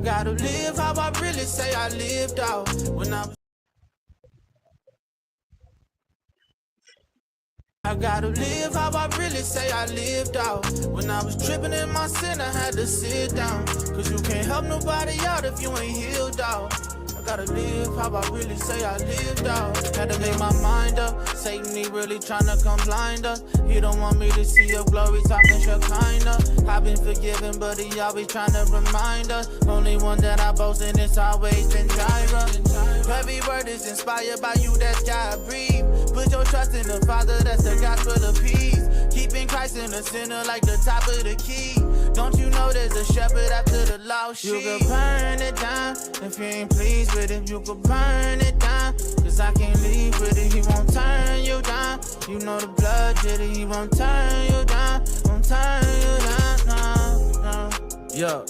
gotta live how I really say I lived out. I gotta live how I really say I lived out. When I was tripping in my sin, I had to sit down. Cause you can't help nobody out if you ain't healed out. I gotta live how I really say I lived out. Had to make my mind up. Satan, he really tryna come blind us. He don't want me to see your glory talking Shekinah. I've been forgiven, but he always tryna remind us. Only one that I boast in is always been Jireh. Every word is inspired by you, that's God breathe. Put your trust in the Father, that's the gospel of peace. Keeping Christ in the center like the top of the key. Don't you know there's a shepherd after the lost sheep? You could burn it down if you ain't pleased with it. You could burn it down, cause I can't leave with it. He won't turn you down. You know the blood did it. He won't turn you down. Won't turn you down, no. Yo,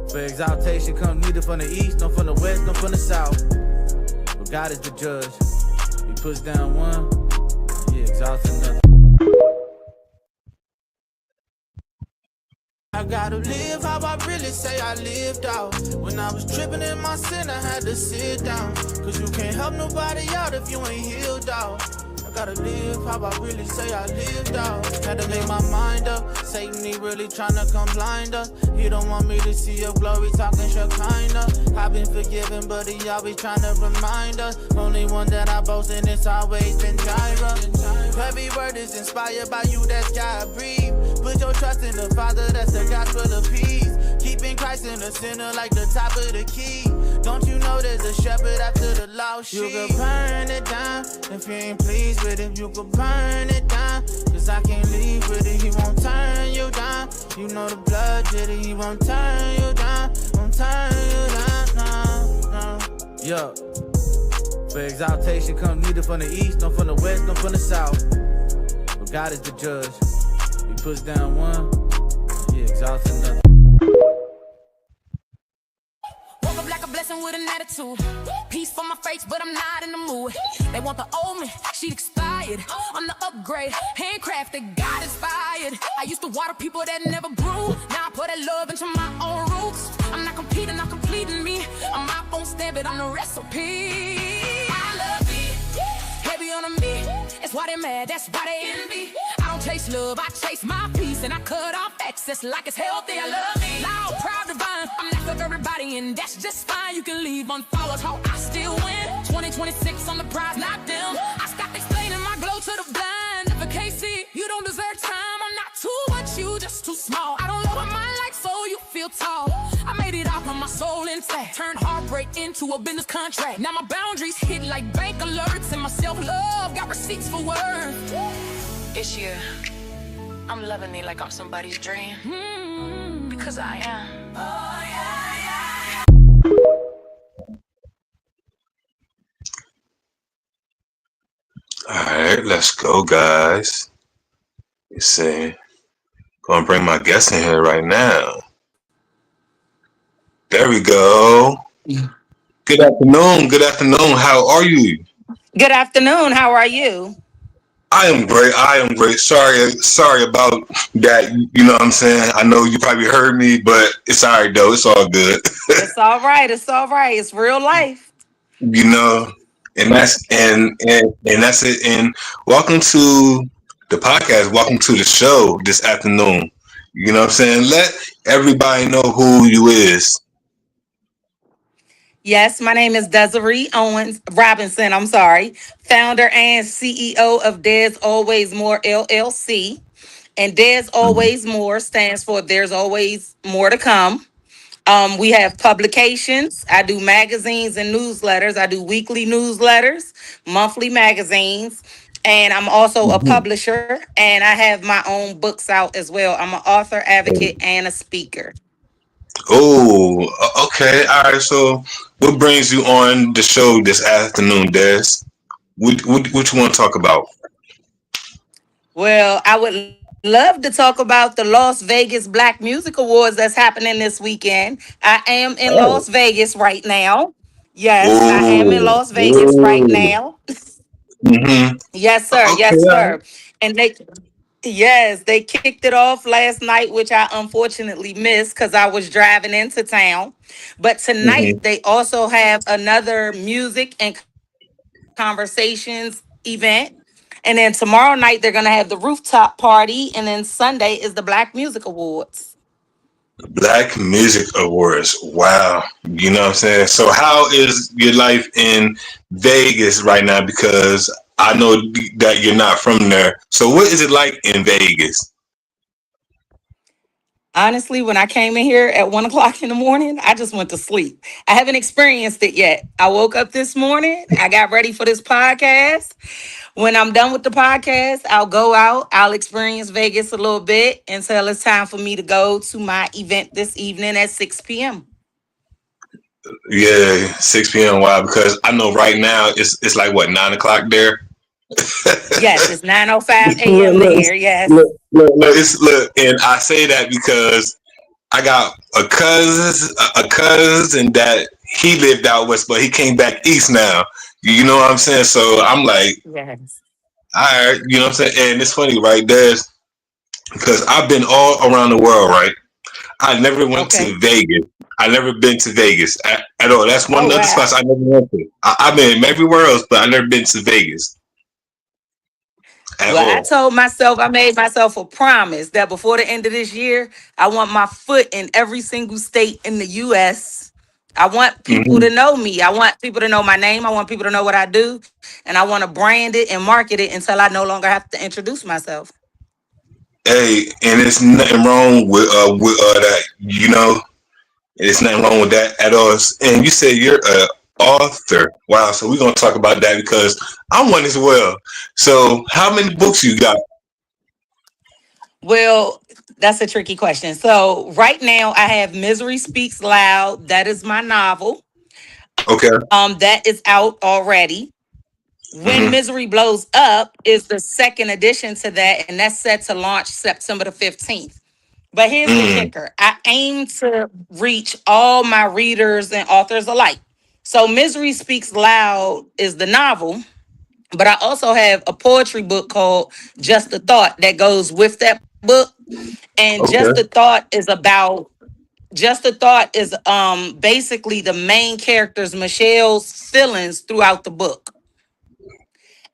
for exaltation come neither from the east, nor from the west, nor from the south. But God is the judge. He puts down one, he exalts another. I gotta live how I really say I lived out. When I was tripping in my sin, I had to sit down. Cause you can't help nobody out if you ain't healed out. I gotta live how I really say I lived out. Had to make my mind up. Satan, he really tryna come blind us. He don't want me to see your glory talking Shekinah. I've been forgiven, but he always tryna remind us. Only one that I boast in is always been Jireh. Every word is inspired by you, that's God breathe. Put your trust in the Father, that's the gospel of peace. Keeping Christ in the center like the top of the key. Don't you know there's a shepherd after the lost sheep? You could burn it down if you ain't pleased with it. You could burn it down, cause I can't leave with it. He won't turn you down. You know the blood did it. He won't turn you down. Won't turn you down, no. Yo, for exaltation come neither from the east, nor from the west, nor from the south. But God is the judge. He puts down one, he exalts another. Woke up like a blessing with an attitude. Peace for my face, but I'm not in the mood. They want the old me, she expired. I'm the upgrade, handcrafted, God inspired. I used to water people that never grew. Now I put that love into my own roots. I'm not competing, I'm completing me. I'm my own stand, but I'm the recipe. I love me, heavy on me. That's why they mad, that's why they envy. I don't chase love, I chase my peace. And I cut off excess like it's healthy, I love me. Loud, proud, divine, I'm not for everybody, and that's just fine. You can leave unfollowed, how I still win. 2026 on the prize, not them. I stopped explaining my glow to the blind. Never can't see, you don't deserve time. I'm not too much, you just too small. I don't lower my light so you feel tall. I made it out from my soul intact. Turned heartbreak into a business contract. Now my boundaries hit like bank alerts, and my self-love got receipts for worth. This year, I'm loving it like I'm somebody's dream. Because I am. Oh, yeah, yeah. Alright, let's go, guys. You see, gonna bring my guest in here right now. There we go. Good afternoon. Good afternoon. How are you? Good afternoon. How are you? I am great. I am great. Sorry about that. You know what I'm saying? I know you probably heard me, but it's all right though. It's all good. It's all right. It's all right. It's real life. You know, and that's it. And welcome to the podcast. Welcome to the show this afternoon. You know what I'm saying? Let everybody know who you is. Yes, my name is Desiree Owens Robinson. I'm sorry, founder and CEO of There's Always More LLC. And There's Always More stands for There's Always More to Come. We have publications. I do magazines and newsletters. I do weekly newsletters, monthly magazines, and I'm also a publisher. And I have my own books out as well. I'm an author, advocate, and a speaker. Oh, okay. All right. So, what brings you on the show this afternoon, Des? What you want to talk about? Well, I would love to talk about the Las Vegas Black Music Awards that's happening this weekend. I am in Oh, Las Vegas right now. Yes, I am in oh, Las Vegas right oh. now. Mm-hmm. Yes, sir. Okay. Yes, All right. sir. And they Yes, they kicked it off last night, which I unfortunately missed because I was driving into town. But tonight Hmm. they also have another music and conversations event. And then tomorrow night they're gonna have the rooftop party. And then Sunday is the Black Music Awards. Black Music Awards. Wow. You know what I'm saying? So how is your life in Vegas right now? Because I know that you're not from there. So what is it like in Vegas? Honestly, when I came in here at 1 o'clock in the morning, I just went to sleep. I haven't experienced it yet. I woke up this morning, I got ready for this podcast. When I'm done with the podcast, I'll go out, I'll experience Vegas a little bit until it's time for me to go to my event this evening at 6 p.m. Yeah, 6 p.m. Wow, because I know right now it's like what 9 o'clock there. Yes, it's 9:05 Look, a.m. look, here. Yes. look, and I say that because I got a cousin that he lived out west, but he came back east now. You know what I'm saying? So I'm like, Yes. all right, you know what I'm saying? And it's funny, right? There's because I've been all around the world, right? I never went Okay. to Vegas. I never been to Vegas at all. That's one Oh, of the other wow. spots I never went to. I've been everywhere else, but I never been to Vegas at Well, I all. told myself, I made myself a promise that before the end of this year, I want my foot in every single state in the U.S. I want people Hmm. to know me. I want people to know my name. I want people to know what I do. And I want to brand it and market it until I no longer have to introduce myself. Hey, and it's nothing wrong with that. You know, there's nothing wrong with that at all. And you said you're a author. Wow. So we're gonna talk about that because I'm one as well. So how many books you got? Well, that's a tricky question. So, right now, I have Misery Speaks Loud. That is my novel. Okay. That is out already. When Hmm. Misery Blows Up is the second edition to that, and that's set to launch September the 15th. But here's the Mm. kicker: I aim to reach all my readers and authors alike. So, Misery Speaks Loud is the novel, but I also have a poetry book called Just a Thought that goes with that book. And Okay. Just a Thought is basically the main character's Michelle's feelings throughout the book.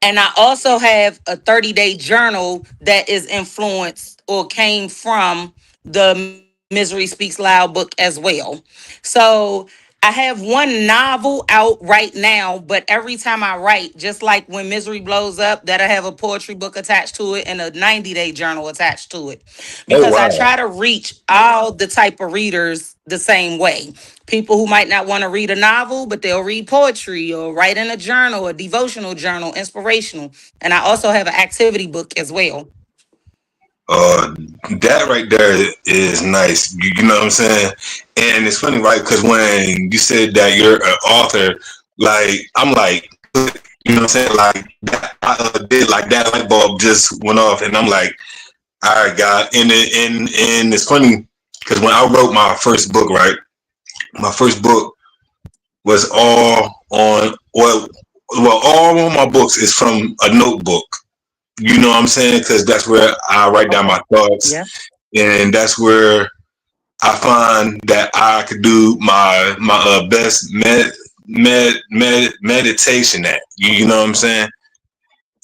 And I also have a 30-day journal that is influenced or came from the Misery Speaks Loud book as well. So I have one novel out right now, but every time I write, just like when Misery Blows Up, that I have a poetry book attached to it and a 90-day journal attached to it. Oh Because I wow. try to reach all the type of readers the same way. People who might not want to read a novel, but they'll read poetry or write in a journal, a devotional journal, inspirational. And I also have an activity book as well. Uh, that right there is nice. You know what I'm saying? And it's funny, right? Because when you said that you're an author, like I'm like, you know what I'm saying? Like that, I did like that light bulb just went off, and I'm like, all right, God. And it's funny because when I wrote my first book, right? My first book was all on all of my books is from a notebook. You know what I'm saying? Because that's where I write down Okay. my thoughts, Yeah. and that's where I find that I could do my best meditation at. You know what I'm saying?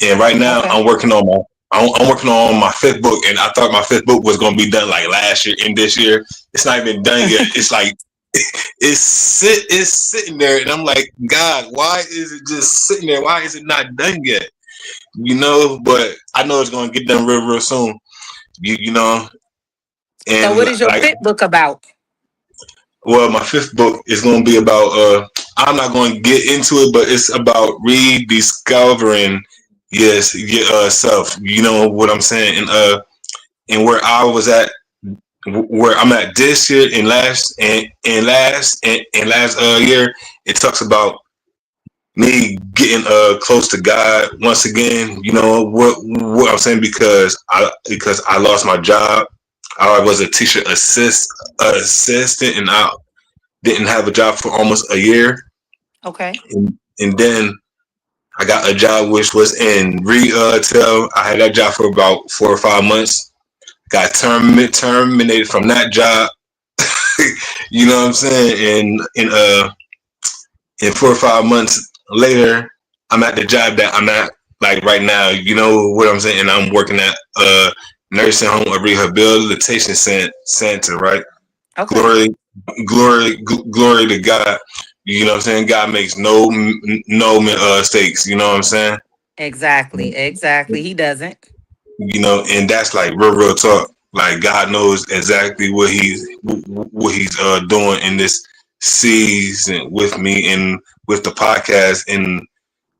And right now Okay. I'm working on my fifth book, and I thought my fifth book was gonna be done like last year and this year. It's not even done yet. It's like it's sitting there, and I'm like, God, why is it just sitting there? Why is it not done yet? You know, but I know it's gonna get done real soon. You know, So and what is your like, fit book about? well, my fifth book is gonna be about. I'm not going to get into it, but it's about rediscovering yourself. You know what I'm saying, and where I was at, where I'm at this year and last year. It talks about me getting close to God once again. You know what I'm saying, because I lost my job. I was a teacher assistant, and I didn't have a job for almost a year, Okay. and then I got a job which was in retail. I had that job for about 4 or 5 months. Got terminated from that job. You know what I'm saying? And 4 or 5 months later, I'm at the job that I'm at like right now. You know what I'm saying? And I'm working at a nursing home, a rehabilitation center, right? Okay. Glory, glory to God. You know what I'm saying? God makes no mistakes. You know what I'm saying? Exactly. Exactly. He doesn't. You know, and that's like real talk. Like God knows exactly what he's doing in this season with me and with the podcast and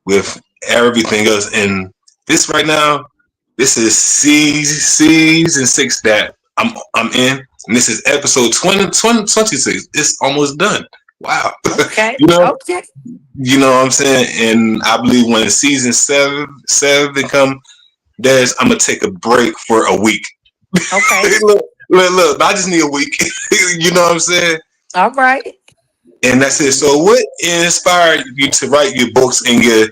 with everything else. And this right now, this is season 6 that I'm in, and this is episode 26. It's almost done. Wow. Okay. you know, Okay. you know what I'm saying? And I believe when season seven come, I'm gonna take a break for a week. Okay. look, I just need a week. You know what I'm saying? All right. And that's it. So, what inspired you to write your books and your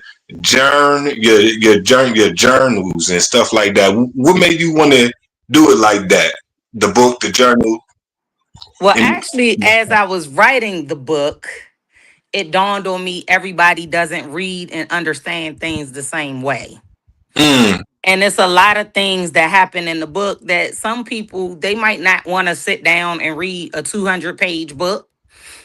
journals and stuff like that? What made you want to do it like that? The book, the journal, Well, and actually, as I was writing the book, it dawned on me everybody doesn't read and understand things the same way. mm, And it's a lot of things that happen in the book that some people they might not want to sit down and read a 200-page book.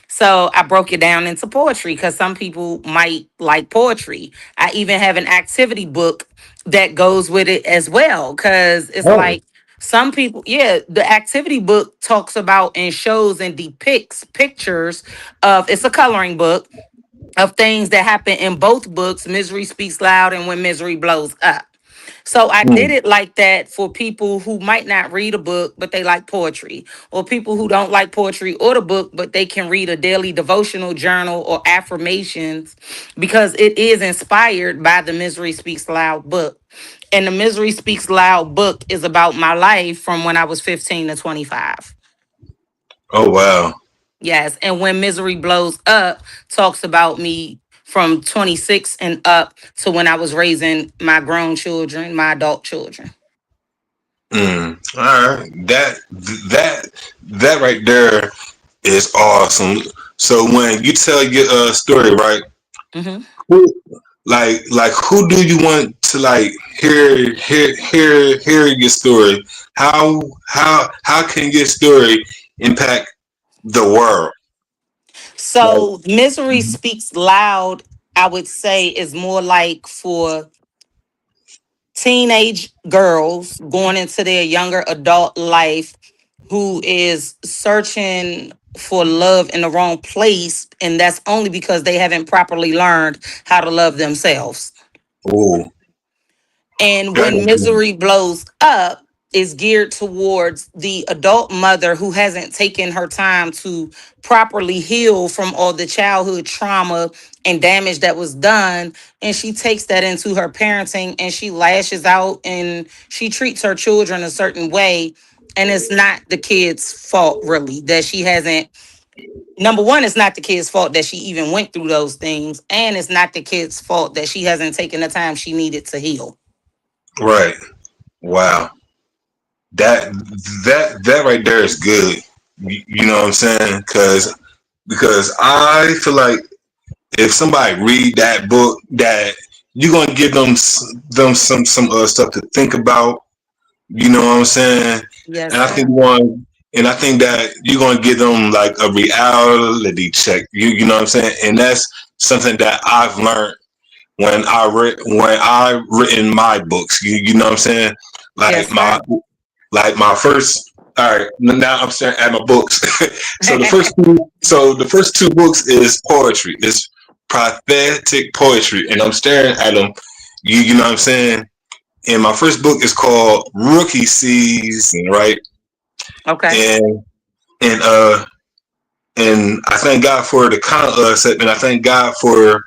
So I broke it down into poetry because some people might like poetry. I even have an activity book that goes with it as well because it's oh, like some people, yeah, the activity book talks about and shows and depicts pictures of it's a coloring book of things that happen in both books, Misery Speaks Loud and When Misery Blows Up. So I did mm, it like that for people who might not read a book, but they like poetry, or people who don't like poetry or the book, but they can read a daily devotional journal or affirmations because it is inspired by the Misery Speaks Loud book. And the Misery Speaks Loud book is about my life from when I was 15 to 25. oh wow, Yes. And When Misery Blows Up talks about me from 26 and up to when I was raising my grown children, my adult children. all right, that that right there is awesome. So when you tell your story, right? Hmm. Who, like who do you want to like hear your story? How can your story impact the world? Like, So Misery Speaks Loud, I would say, is more like for teenage girls going into their younger adult life who is searching for love in the wrong place. And that's only because they haven't properly learned how to love themselves. oh, And that When is good. Misery Blows Up is geared towards the adult mother who hasn't taken her time to properly heal from all the childhood trauma and damage that was done. And she takes that into her parenting and she lashes out and she treats her children a certain way. And it's not the kid's fault, really, that she hasn't. Number one, it's not the kid's fault that she even went through those things. And it's not the kid's fault that she hasn't taken the time she needed to heal. Right. Wow. That that right there is good. You know what I'm saying? Because I feel like if somebody read that book, that you're gonna give them some stuff to think about. You know what I'm saying? Yes, And I think sir. one, and I think that you're gonna give them like a reality check. You know what I'm saying? And that's something that I've learned when I written my books. You know what I'm saying? Like Yes, sir. my first. All right, now I'm staring at my books. So the first two books is poetry. It's prophetic poetry, and I'm staring at them. You know what I'm saying? And my first book is called Rookie Season, right? Okay. And and and I thank God for the concept, and I thank God for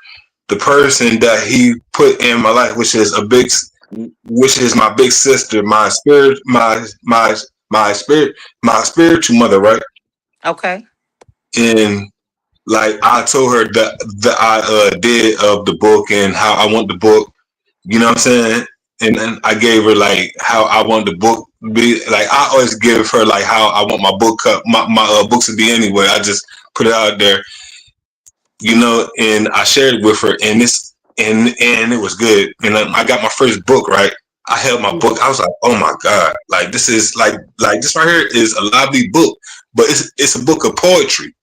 the person that He put in my life, which is my big sister, my spirit, my spirit, my spiritual mother, right? Okay. And like I told her that I did of the book and how I want the book. You know what I'm saying? And then I gave her like how I want the book to be. Like I always give her like how I want my book up, my books to be anyway. I just put it out there, and I shared it with her, and it was good. And I got my first book, right? I held my book. I was like, oh my god, like this is like this right here is a lively book, but it's a book of poetry.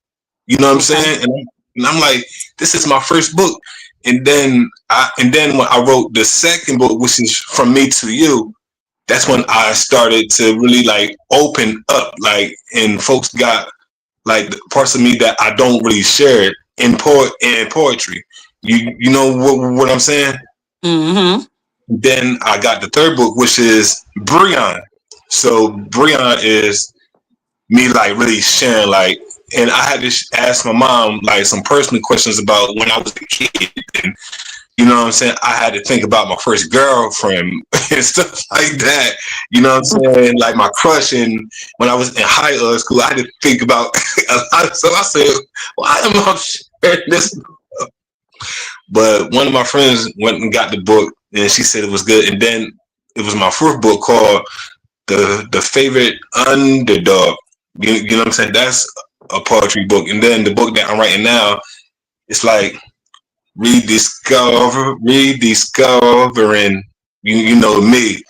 You know what I'm Okay. saying? And I'm like, this is my first book. And then when I wrote the second book, which is From Me to You, that's when I started to really like open up, like, and folks got like the parts of me that I don't really share in poetry. You know what I'm saying? Mm-hmm. Then I got the third book, which is Breon. So Breon is me like really sharing like, and I had to ask my mom like some personal questions about when I was a kid, and you know what I'm saying, I had to think about my first girlfriend and stuff like that. You know what I'm saying, like my crush, and when I was in high school, I had to think about a lot. So I said, why am I sharing this? But one of my friends went and got the book, and she said it was good. And then it was my fourth book called the Favorite Underdog. You know what I'm saying? That's a poetry book. And then the book that I'm writing now, it's like rediscovering you know me.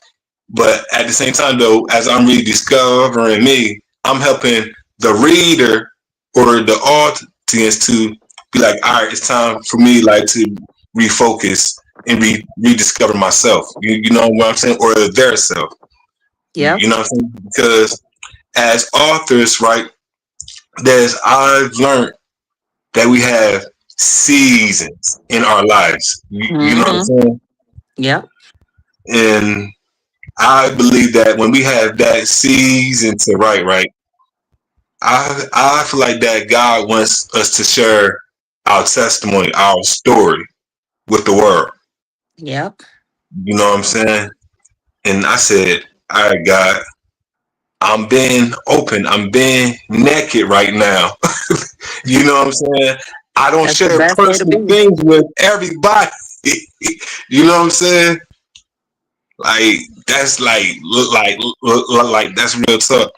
But at the same time though, as I'm rediscovering me, I'm helping the reader or the audience to be like, all right, it's time for me like to refocus and rediscover myself. You know what I'm saying? Or their self. Yep. You know what I'm saying? Because as authors, right, I've learned that we have seasons in our lives. You know what I'm Mm-hmm. saying? Yep. And I believe that when we have that season to write, right, I feel like that God wants us to share our testimony, our story with the world. Yep. You know what I'm saying? And I said, all right, God, I'm being open. I'm being naked right now. You know what I'm saying? I don't That's the share best way to personal be. things with everybody. You know what I'm saying? Like that's like that's real talk.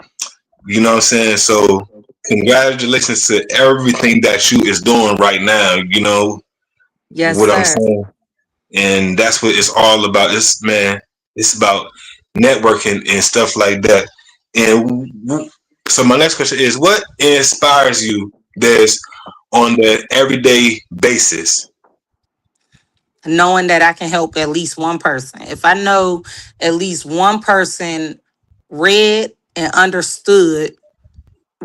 You know what I'm saying? So congratulations to everything that you is doing right now. You know Yes, what I'm sir. saying? And that's what it's all about. It's about networking and stuff like that. And so my next question is, what inspires you this on the everyday basis? Knowing that I can help at least one person. If I know at least one person read and understood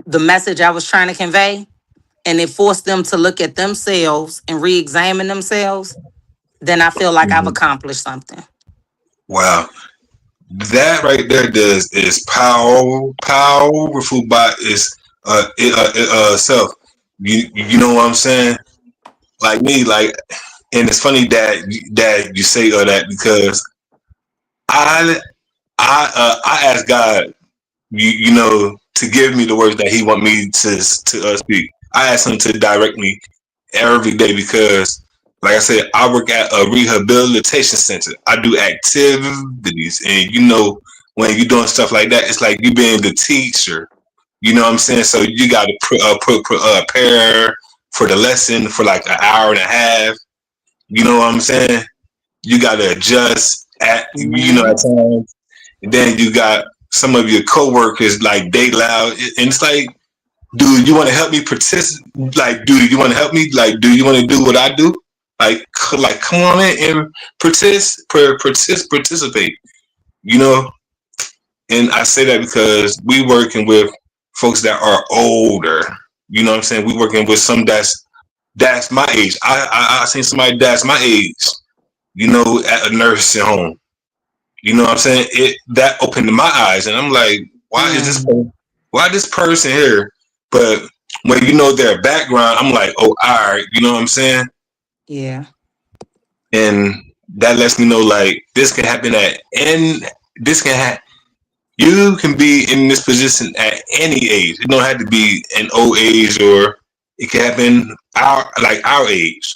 the message I was trying to convey, and it forced them to look at themselves and re-examine themselves, then I feel like I've Mhm. accomplished something. Wow, that right there does is powerful by its self. You know what I'm saying? Like me, like, and it's funny that you say all that because I I asked God, to give me the words that He want me to speak. I asked Him to direct me every day because, like I said, I work at a rehabilitation center. I do activities, and when you're doing stuff like that, it's like you being the teacher. You know what I'm saying? So you got to prepare for the lesson for like an hour and a half. You know what I'm saying? You got to adjust at Mhm. times. And then you got some of your coworkers like they loud, and it's like, dude, you want to help me participate? Like, dude, you want to help me? Like, do you want to do what I do? Like, come on in and participate. You know, and I say that because we working with folks that are older. You know what I'm saying? We working with some that's my age. I seen somebody that's my age. At a nursing home. You know what I'm saying? It that opened my eyes, and I'm like, Mm. why this person here? But when you know their background, I'm like, oh, all right. You know what I'm saying? Yeah. And that lets me know like this can happen this can happen. You can be in this position at any age. It don't have to be an old age or it can happen our age.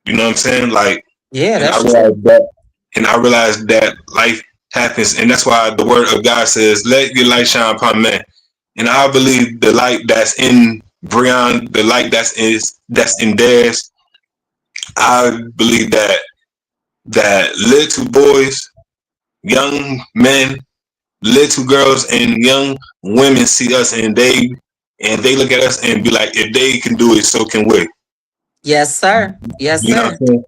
You know what I'm saying? Like, Yeah, and I that's realized true. that, and I realized that life happens, and that's why the word of God says, "Let your light shine upon men." And I believe the light that's in Breon, the light that's in theirs, I believe that little boys, young men, little girls, and young women see us, and they look at us and be like, if they can do it, so can we. Yes, sir. Yes, You know what sir. I'm saying?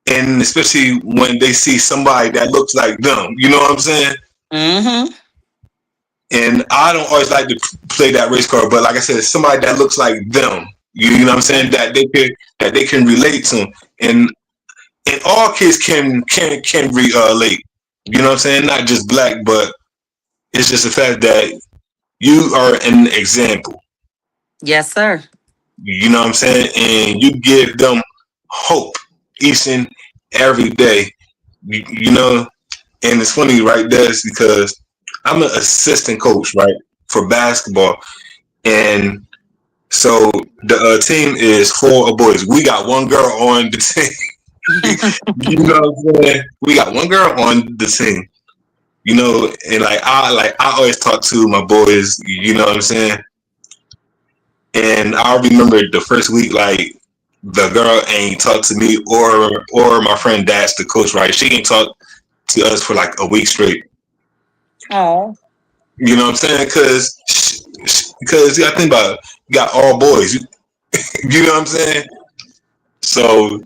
And especially when they see somebody that looks like them. You know what I'm saying? Mm-hmm. And I don't always like to play that race card, but like I said, somebody that looks like them. You know what I'm saying? That they can relate to, and all kids can relate. You know what I'm saying? Not just black, but it's just the fact that you are an example. Yes, sir. You know what I'm saying? And you give them hope each and every day. You know, and it's funny right there is because I'm an assistant coach, right, for basketball, and so the team is full of boys. We got one girl on the team. You know what I'm saying? We got one girl on the team. You know, and I always talk to my boys. You know what I'm saying? And I remember the first week, like the girl ain't talked to me or my friend Dash, the coach, right? She ain't talked to us for like a week straight. Oh. You know what I'm saying? Because you got to think about it, you got all boys. You know what I'm saying? So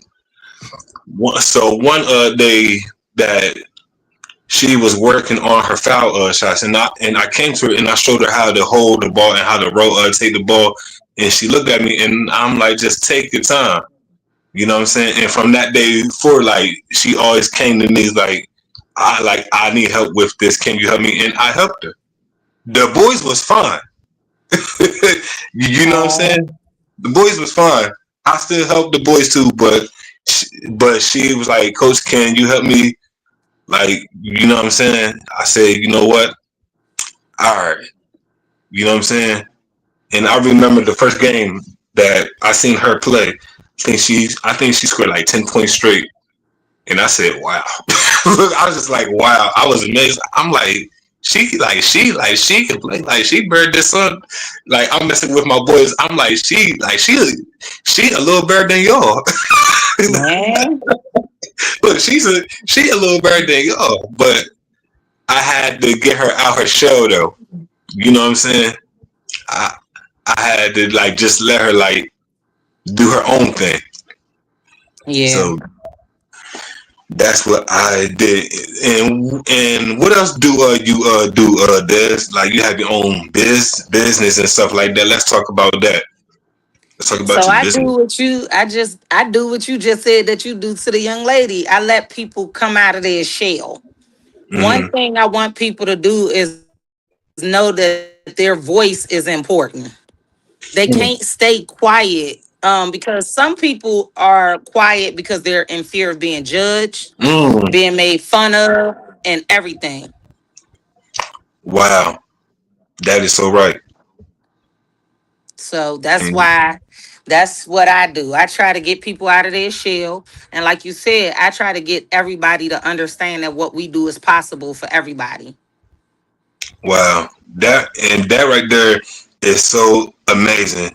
one day that she was working on her foul shots, and I came to her and I showed her how to hold the ball and how to take the ball, and she looked at me and I'm like, just take your time. You know what I'm saying? And from that day forward, like she always came to me I need help with this. Can you help me? And I helped her. The boys was fine. You know what I'm Oh. saying? The boys was fine. I still helped the boys too, but she was like, Coach, can you help me? Like, you know what I'm saying? I said, you know what? All right. You know what I'm saying? And I remember the first game that I seen her play. I think she scored like 10 points straight. And I said, wow. I was just like, wow. I was amazed. I'm like, she can play. Like she buried this son. Like I'm messing with my boys. I'm like, she a little better than y'all. Man. Look, she a little better than y'all. But I had to get her out her shell though. You know what I'm saying? I I had to like just let her like do her own thing. Yeah. So that's what I did. And what else do you do Des? Like you have your own business and stuff like that. Let's talk about that. Let's talk about So your I business. do what you I do what you just said that you do to the young lady. I let people come out of their shell. One Mm-hmm. thing I want people to do is know that their voice is important. They can't stay quiet because some people are quiet because they're in fear of being judged, being Mm. made fun of, and everything. Wow, that is so right. So that's Mm. why that's what I do. I try to get people out of their shell. And like you said, I try to get everybody to understand that what we do is possible for everybody. Wow, that right there is so amazing.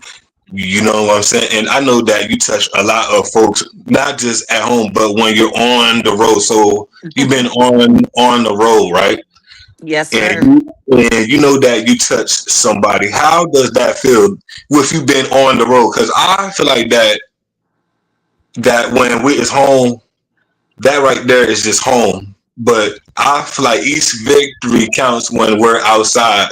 You know what I'm saying? And I know that you touch a lot of folks, not just at home, but when you're on the road. So you've been on the road, right? Yes, And sir. you know that you touch somebody. How does that feel if you've been on the road? Because I feel like that when we is home, that right there is just home. But I feel like each victory counts when we're outside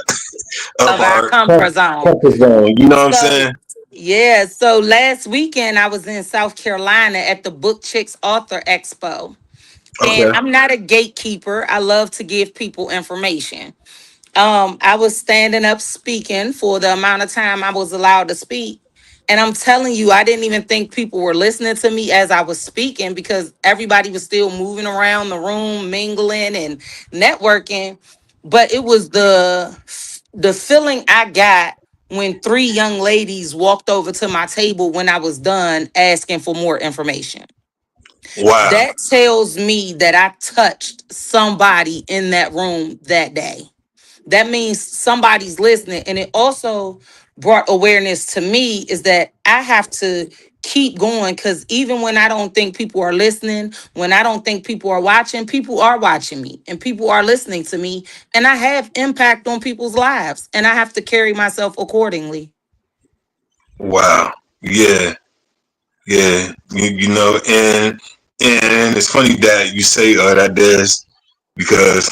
of Of our our comfort zone. comfort zone. You know what I'm So saying? yeah, so last weekend I was in South Carolina at the Book Chicks Author Expo. And Okay. I'm not a gatekeeper. I love to give people information. I was standing up speaking for the amount of time I was allowed to speak. And I'm telling you, I didn't even think people were listening to me as I was speaking because everybody was still moving around the room, mingling and networking. But it was the feeling I got when three young ladies walked over to my table when I was done asking for more information. Wow. That tells me that I touched somebody in that room that day. That means somebody's listening. And it also brought awareness to me is that I have to keep going, because even when I don't think people are listening, when I don't think people are watching me and people are listening to me, and I have impact on people's lives, and I have to carry myself accordingly. Wow. Yeah. Yeah. You know, and it's funny that you say that this because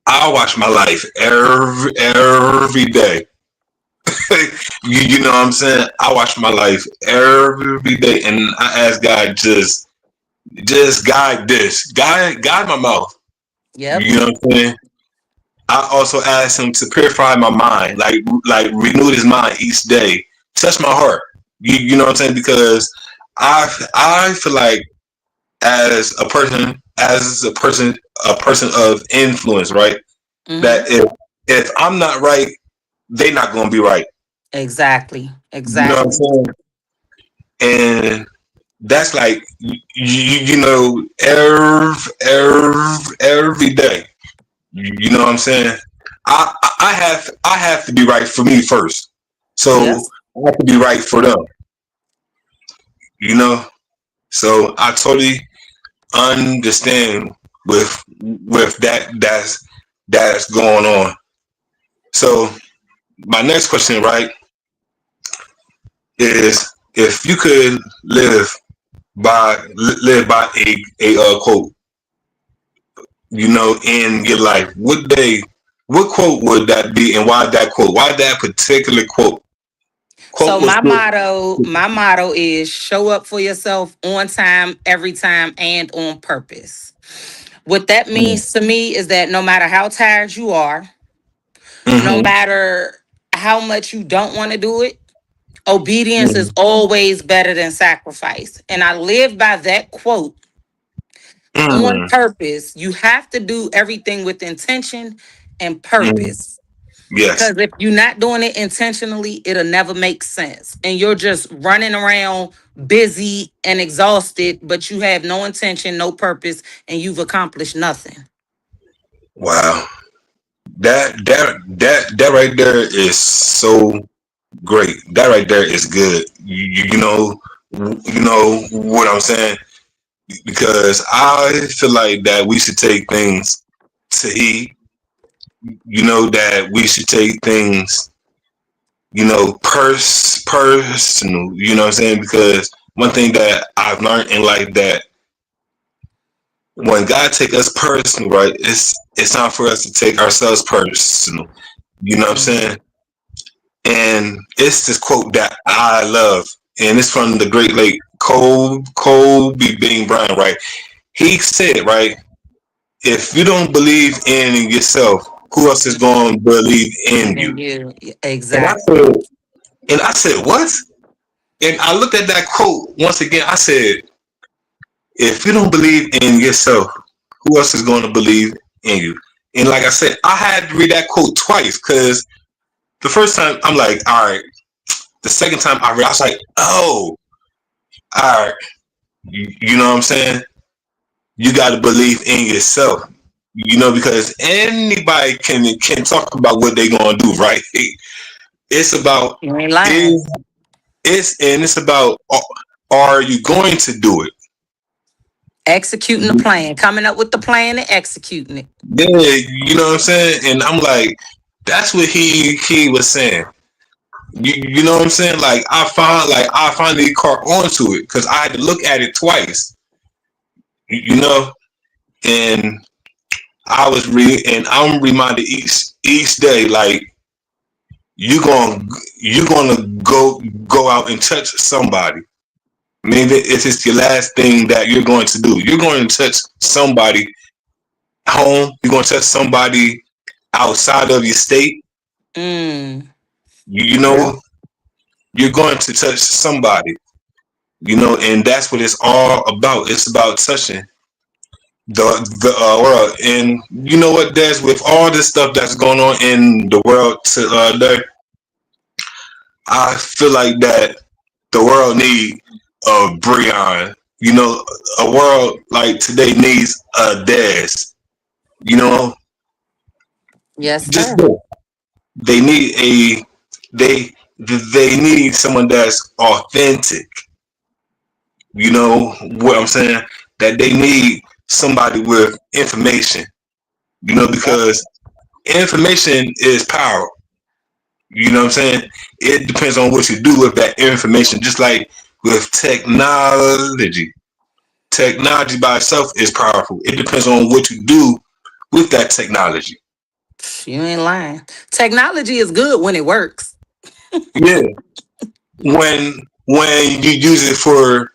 I watch my life every day. You know what I'm saying? I watch my life every day, and I ask God just guide my mouth. Yep. You know what I'm saying? I also ask Him to purify my mind, like renew His mind each day, touch my heart. You know what I'm saying? Because I feel like a person of influence, right? That Hmm. if I'm not right, they not gonna be right. Exactly. You know what I'm Exactly. saying? And that's like you know every day. You know what I'm saying? I have to be right for me first, so Yes. I have to be right for them. You know, so I totally understand with that's going on. So my next question, right, is if you could live by a quote, you know, in your life, what quote would that be, and why that quote? Why that particular quote So was good? my motto is show up for yourself on time, every time, and on purpose. What that means to me is that no matter how tired you are, no Mm-hmm. matter how much you don't want to do it, obedience Mm-hmm. is always better than sacrifice. And I live by that quote on Mm-hmm. purpose. You have to do everything with intention and Mm-hmm. purpose. Yes. Because if you're not doing it intentionally, it'll never make sense. And you're just running around busy and exhausted, but you have no intention, no purpose, and you've accomplished nothing. Wow. That right there is so great. That right there is good. You know what I'm saying? Because I feel like that we should take things to heed. You know that we should take things, you know, personal. You know what I'm saying? Because one thing that I've learned in life that when God take us personal, right, it's time for us to take ourselves personal. You know what I'm Mhm. saying? And it's this quote that I love, and it's from the great late Kobe Bean Bryant, right? He said, right, if you don't believe in yourself, who else is going to believe in And you? you, And I exactly. said, what? And I looked at that quote once again. I said, if you don't believe in yourself, who else is going to believe in you? And like I said, I had to read that quote twice because the first time I'm like, all right. The second time I read, I was like, oh, all right. You know what I'm saying? You got to believe in yourself. You know, because anybody can talk about what they're gonna do, right? It's about You ain't lying. is it's about are you going to do it? Executing the plan, coming up with the plan and executing it. Yeah, you know what I'm saying? And I'm like, that's what he was saying. You know what I'm saying? Like I finally caught on to it because I had to look at it twice. You know, and and I'm reminded each day like you going you gonna go out and touch somebody. Maybe if it's your last thing that you're going to do, you're going to touch somebody home. You're going to touch somebody outside of your state. Mm. You Yep. know, you're going to touch somebody. You know, and that's what it's all about. It's about touching the world. And you know what, Des, with all this stuff that's going on in the world today, I feel like that the world need a Breon. You know, a world like today needs a Des. You know, Yes, just sir. they need a they they need someone that's authentic. You know what I'm saying? That they need somebody with information. You know, Yep. because information is power. You know what I'm saying? It depends on what you do with that information. Just like with technology, technology by itself is powerful. It depends on what you do with that technology. You ain't lying. Technology is good when it works. Yeah, when you use it for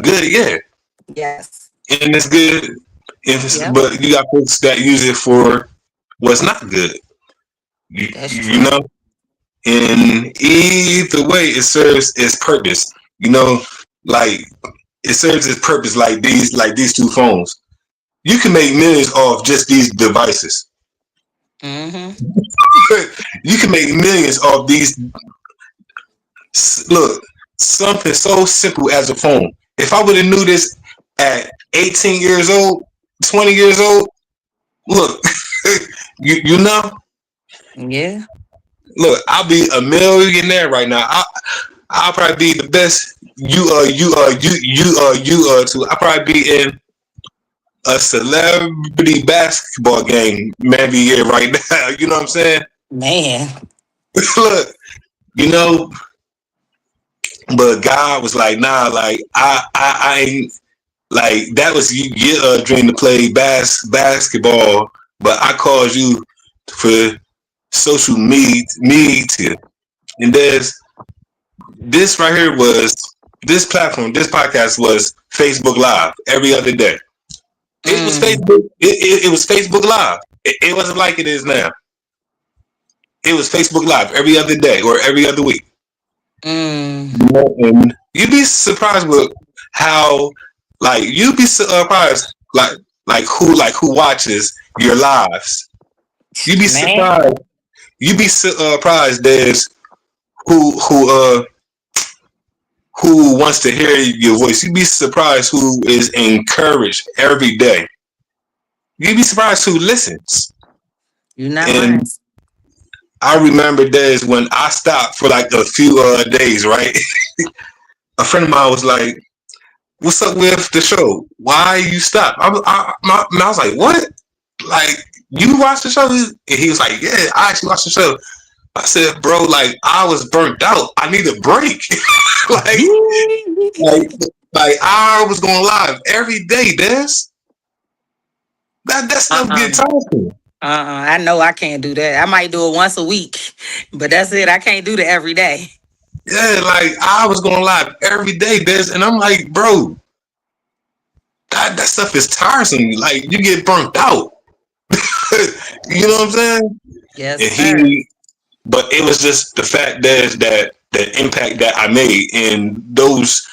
good, yeah, Yes. and it's good. Yep. But you got folks that use it for what's not good. That's You true. know, and either way, it serves its purpose. You know, like it serves its purpose. Like these two phones, you can make millions off just these devices. Mm-hmm. You can make millions off these. Look, something so simple as a phone. If I would have knew this at 18 years old, 20 years old, look, you know, Yeah. look, I'll be a millionaire right now. I'll probably be the best. Too. I'll probably be in a celebrity basketball game maybe yeah right now. You know what I'm saying? Man. Look, you know, but God was like, nah, like I ain't like that was your dream to play basketball, but I called you for social media, and this right here was this platform, this podcast was Facebook Live every other day. It was Mm. Facebook. It was Facebook Live. It wasn't like it is now. It was Facebook Live every other day or every other week. Mm. And you'd be surprised with how, like, you'd be surprised, like who watches your lives. You'd be Man. surprised. You'd be surprised. There's who who wants to hear your voice. You'd be surprised who is encouraged every day. You'd be surprised who listens. You're not lying. And I remember days when I stopped for like a few days, right? A friend of mine was like, "What's up with the show? Why you stop?" I was like, "What? Like you watch the show?" And he was like, "Yeah, I actually watched the show." I said, "Bro, like I was burnt out. I need a break." like, like, like I was going live every day. That stuff Uh-uh. get tiresome. I know I can't do that. I might do it once a week, but that's it. I can't do that every day. Yeah, like I was going live every day. And I'm like, bro, that stuff is tiresome. Like you get burnt out. You know what I'm saying? Yes, And sir. but it was just the fact that the impact that I made in those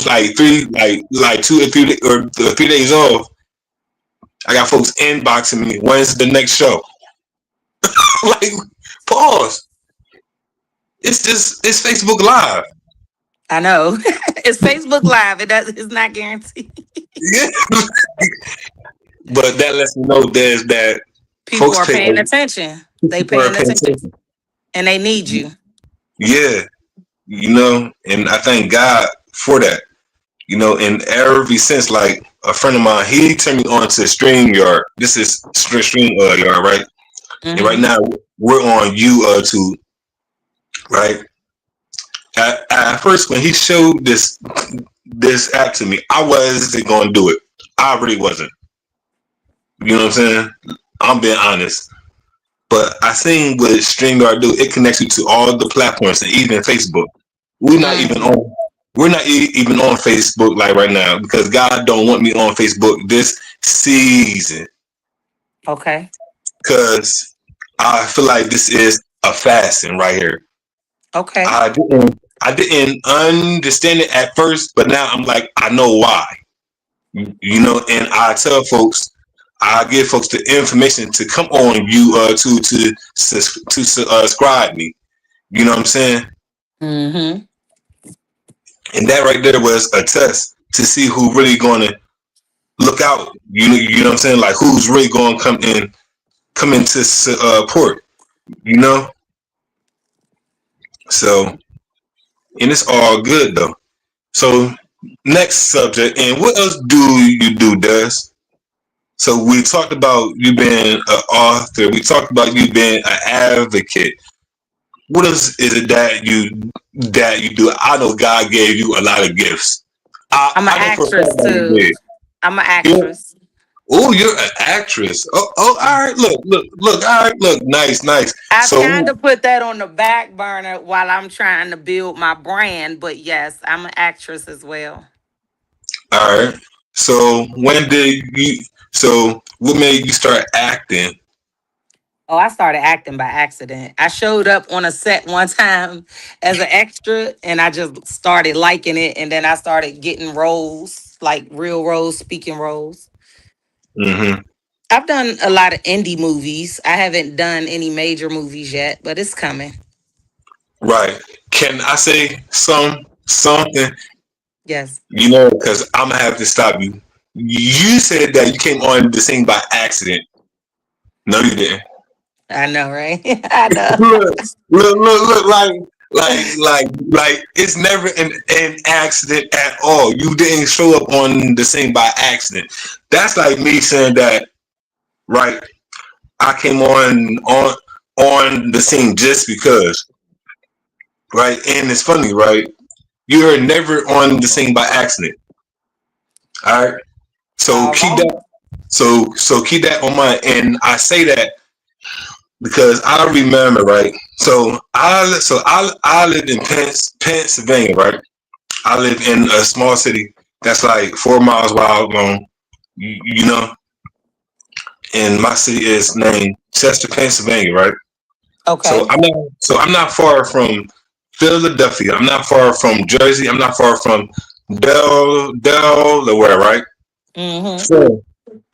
like like 2 or 3 or 3 days off. I got folks inboxing me. When's the next show? Like, pause. It's Facebook Live. I know. It's Facebook Live. It's not guaranteed. Yeah, but that lets me know there's that People folks are pay paying attention. They for paying attention. attention. And they need you. Yeah, you know, and I thank God for that. You know, and ever since, like a friend of mine, he turned me on to StreamYard. This is StreamYard, right? And right Mm-hmm. now we're on YouTube, right? At first, when he showed this app to me, I wasn't going to do it. I really wasn't. You know what I'm saying? I'm being honest. But I seen what StreamYard do. It connects you to all the platforms and even Facebook. We're not even Mm. on. We're not even on Facebook like right now because God don't want me on Facebook this season Okay. because I feel like this is a fasting right here. Okay. I didn't understand it at first, but now I'm like I know why. You know, and I tell folks, I give folks the information to come on you to subscribe me. You know what I'm saying? Mm-hmm. And that right there was a test to see who really going to look out. You know what I'm saying? Like who's really going to come into port. You know. So and it's all good though. So next subject, and what else do you do, Des? So we talked about you being an author. We talked about you being an advocate. What else is it that you do? I know God gave you a lot of gifts. I'm an I know for a actress fact that you too. did. I'm an You, actress. oh, you're an actress. Oh, all right. Look. All right, look. Nice, nice. I've So, kind of put that on the back burner while I'm trying to build my brand, but yes, I'm an actress as well. all right. So, when did you? So, what made you start acting? Oh, I started acting by accident. I showed up on a set one time as an extra and I just started liking it. And then I started getting roles, like real roles, speaking roles. Mm-hmm. I've done a lot of indie movies. I haven't done any major movies yet, but it's coming. Right. Can I say something? Yes, You know, because I'm gonna have to stop you. You said that you came on the scene by accident. No, you didn't. I know, right? I know. Look, like it's never an accident at all. You didn't show up on the scene by accident. That's like me saying that, right? I came on the scene just because, right? And it's funny, right? You're never on the scene by accident. All right. So All keep right. that. So keep that on mind. And I say that because I remember, right? So I lived in Pennsylvania, right? I live in a small city that's like 4 miles wide long. You know, and my city is named Chester, Pennsylvania, right? So Okay. I'm not far from Philadelphia. I'm not far from Jersey. I'm not far from Delaware, right? Mm-hmm. So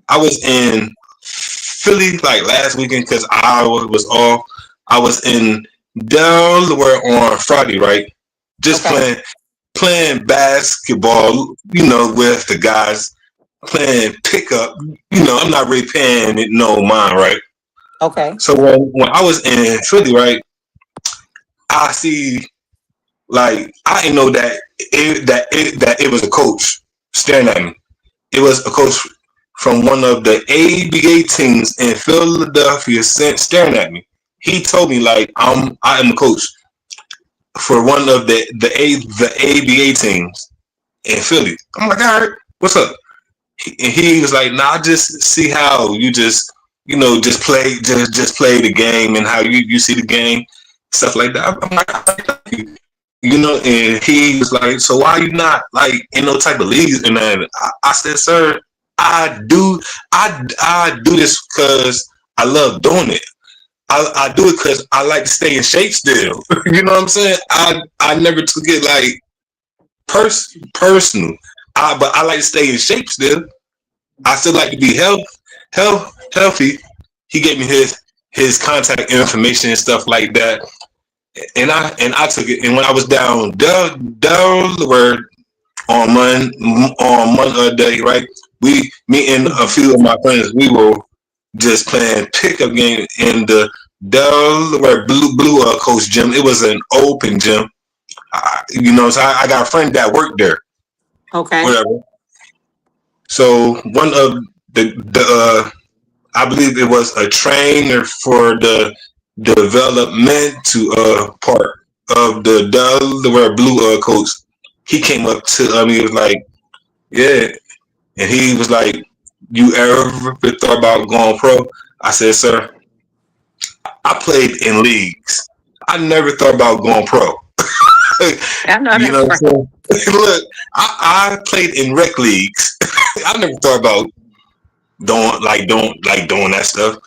I was in Philly like last weekend because I was off. I was in Delaware on Friday, right? Just Okay. playing basketball, with the guys playing pickup. I'm not really paying it no mind, right? Okay. So when I was in Philly, right, I see like I didn't know that it was a coach staring at me. It was a coach from one of the ABA teams in Philadelphia staring at me. He told me like I am a coach for one of the ABA teams in Philly. I'm like, all right, what's up? And he was like, nah, just see how you just play the game and how you see the game, stuff like that. I'm like, and he was like, so why you not like in no type of leagues? And then I said, sir, I do this because I love doing it. I do it because I like to stay in shape still. You know what I'm saying? I never took it like personal. But I like to stay in shape still. I still like to be healthy. He gave me his contact information and stuff like that, and I took it. And when I was down the word on one day, right? Me and a few of my friends, we were just playing pickup game in the Delaware Blue Coast gym. It was an open gym, So I got a friend that worked there, Okay. whatever. So one of the I believe it was a trainer for the development to part of the Delaware Blue coach. He came up to me. He was like, "Yeah," and he was like, "You ever thought about going pro?" I said, "Sir, I played in leagues. I never thought about going pro." I know You know that's what I'm right. saying? Look, I played in rec leagues. I never thought about doing that stuff.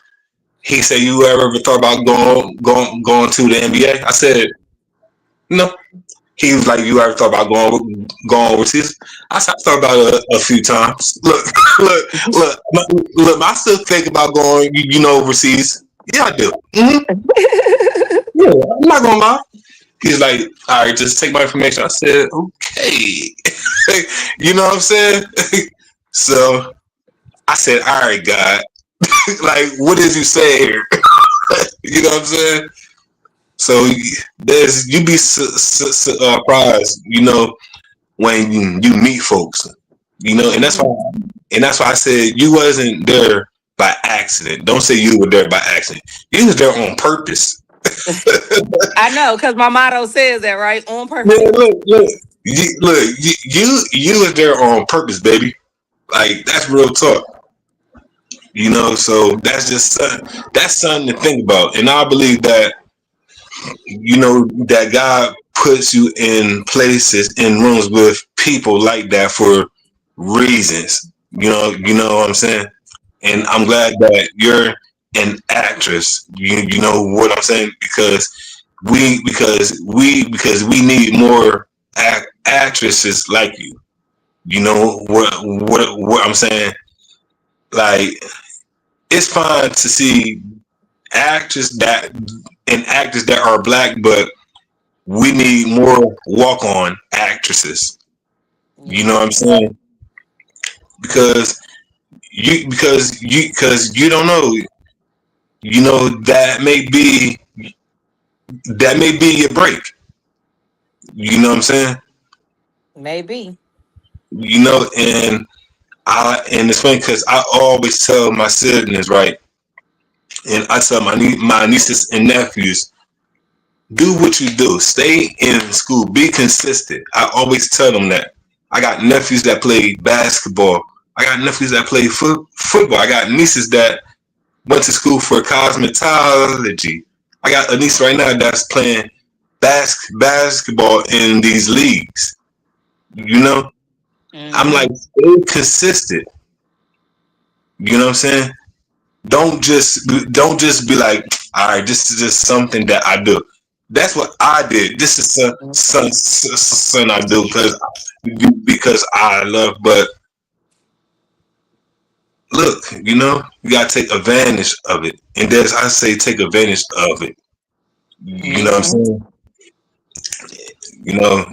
He said, "You ever thought about going to the NBA?" I said, "No." He was like, "You ever thought about going overseas?" I said, "I thought about it a few times." Look, look. I still think about going, overseas. Yeah, I do. Yeah, I'm not gonna lie. He's like, all right, just take my information. I said, okay. You know what I'm saying? So I said, all right, God, like, what did you say here? You know what I'm saying? So there's you be surprised, when you meet folks, and that's Mhm. why I said you wasn't there by accident. Don't say you were there by accident. You was there on purpose. I know, because my motto says that, right? On Man, purpose. you was there on purpose, baby. Like that's real talk. So that's just that's something to think about, and I believe that that God puts you in places in rooms with people like that for reasons. You know what I'm saying? And I'm glad that you're an actress. You know what I'm saying? Because we need more actresses like you. You know what I'm saying? Like it's fine to see actors that are black, but we need more walk on actresses. You know what I'm Yes. saying? Because you don't know. That may be your break. You know what I'm saying? Maybe. And it's funny because I always tell my siblings, right, and I tell my nieces and nephews, do what you do, stay in school, be consistent. I always tell them that. I got nephews that play basketball. I got nephews that play football. I got nieces that went to school for cosmetology. I got a niece right now that's playing basketball in these leagues. You know, I'm like, Hmm. stay consistent. You know what I'm saying? Don't just be like, all right, this is just something that I do. That's what I did. This is something I do because I love. But look, you gotta take advantage of it. And there's I say take advantage of it. You know what I'm Hmm. saying?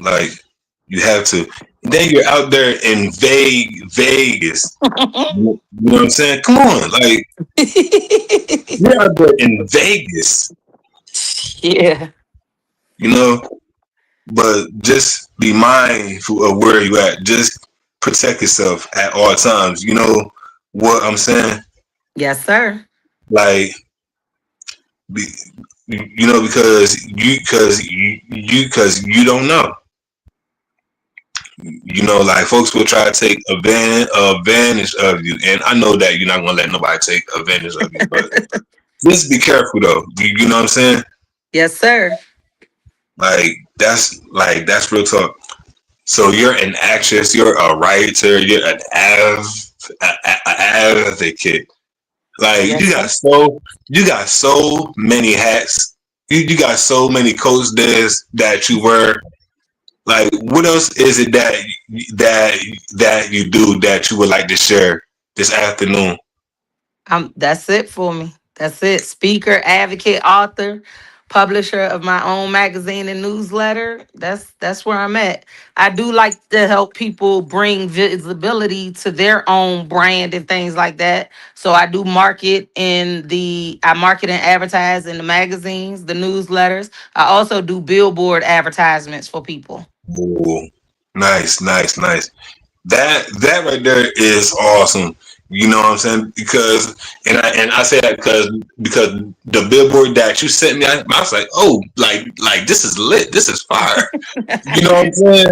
Like you have to. Then you're out there in Vegas. You know what I'm saying? Come on, like you're out there in Vegas. Yeah. You know, but just be mindful of where you at. Just protect yourself at all times. You know what I'm saying? Yes, sir. Like, be, because you don't know. Like folks will try to take advantage of you, and I know that you're not gonna let nobody take advantage of you. But just be careful, though. You know what I'm saying? Yes, sir. Like that's real talk. So you're an actress, you're a writer, you're an advocate. Like Yes, sir. you got so many hats. You got so many coats that you wear. Like, what else is it that that you do that you would like to share this afternoon? That's it for me. That's it. Speaker, advocate, author, publisher of my own magazine and newsletter. That's where I'm at. I do like to help people bring visibility to their own brand and things like that. So I market and advertise in the magazines, the newsletters. I also do billboard advertisements for people. Oh, nice, nice, nice. That right there is awesome. You know what I'm saying? Because and I say that because the billboard that you sent me, I was like, oh, like this is lit. This is fire. You know what I'm saying?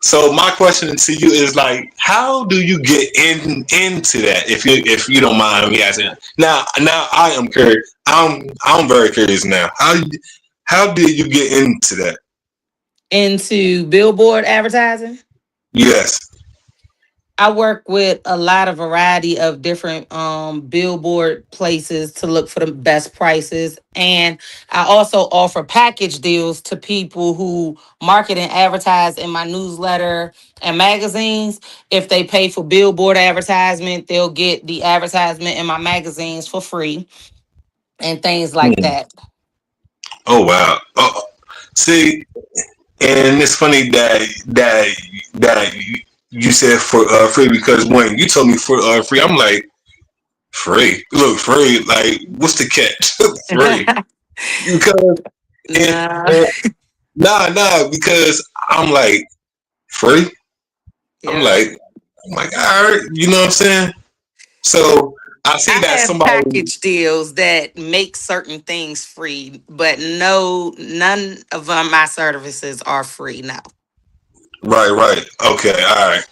So my question to you is like, how do you get into that? If you don't mind me asking. Now I am curious. I'm very curious now. How did you get into that? Into billboard advertising. Yes. I work with a lot of variety of different billboard places to look for the best prices. And I also offer package deals to people who market and advertise in my newsletter and magazines. If they pay for billboard advertisement, they'll get the advertisement in my magazines for free and things like Hmm. that. Oh wow. Oh, see, and it's funny that you said for free because when you told me for free, I'm like free. Look, free. Like, what's the catch? Free because it, Nah. it nah because I'm like free. I'm Yeah. like I'm like all right. You know what I'm saying? So I see I that have somebody. package deals that make certain things free, but no, none of my services are free now. Right. Okay. All right.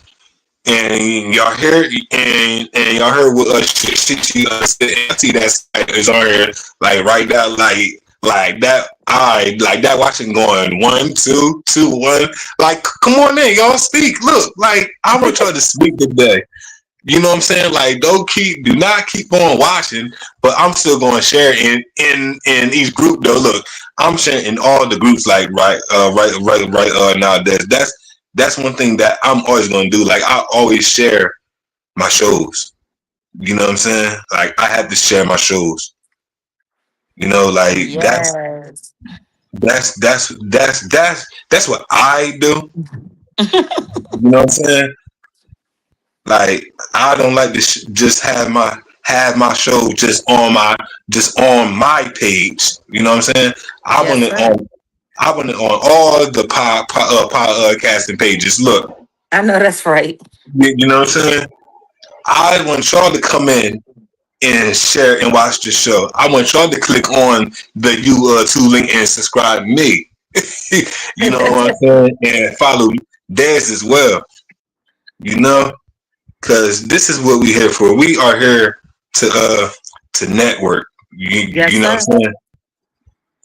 And y'all hear and y'all heard what she said. And I see that site is on here like right now, like that. I like that. Watching going 1, 2, 2, 1. Like, come on in, y'all speak. Look, like I want y'all to speak today. You know what I'm saying? Like, do not keep on watching, but I'm still going to share in each group though. Look, I'm sharing in all the groups. Like, right. Nowadays, that's one thing that I'm always going to do. Like, I always share my shows. You know what I'm saying? Like, I have to share my shows. You know, like Yes. that's what I do. You know what I'm saying? Like I don't like to just have my show just on my page. You know what I'm saying? I want Yes, it sir. on I want it on all the podcasting pages. Look, I know that's right. you know what I'm saying? I want y'all to come in and share and watch the show. I want y'all to click on the U2 link and subscribe me. You know what I'm saying? And follow theirs as well. You know? Because this is what we here for. We are here to network. You Yes, know what sir. I'm saying?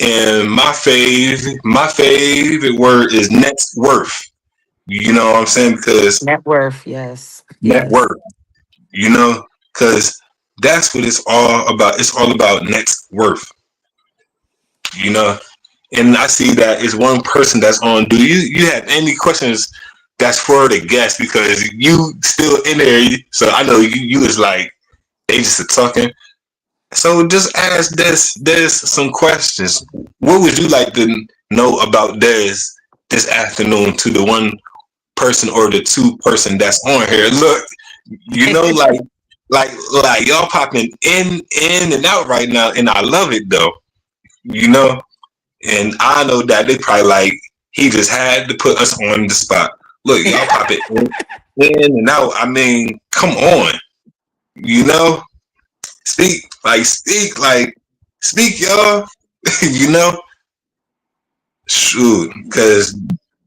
And my favorite word is net worth. You know what I'm saying? Because Net worth. Yes. net Yes. worth. You know, because that's what it's all about. It's all about net worth. You know, and I see that it's one person that's on. Do you have any questions? That's for the guest because you still in there. So I know you is like they just are talking. So just ask Des some questions. What would you like to know about Des this afternoon to the one person or the two person that's on here? Look, you know, like y'all popping in and out right now, and I love it though. You know, and I know that they probably like he just had to put us on the spot. Look, y'all pop it in and out. I mean, come on, you know. Speak, y'all. You know, shoot, because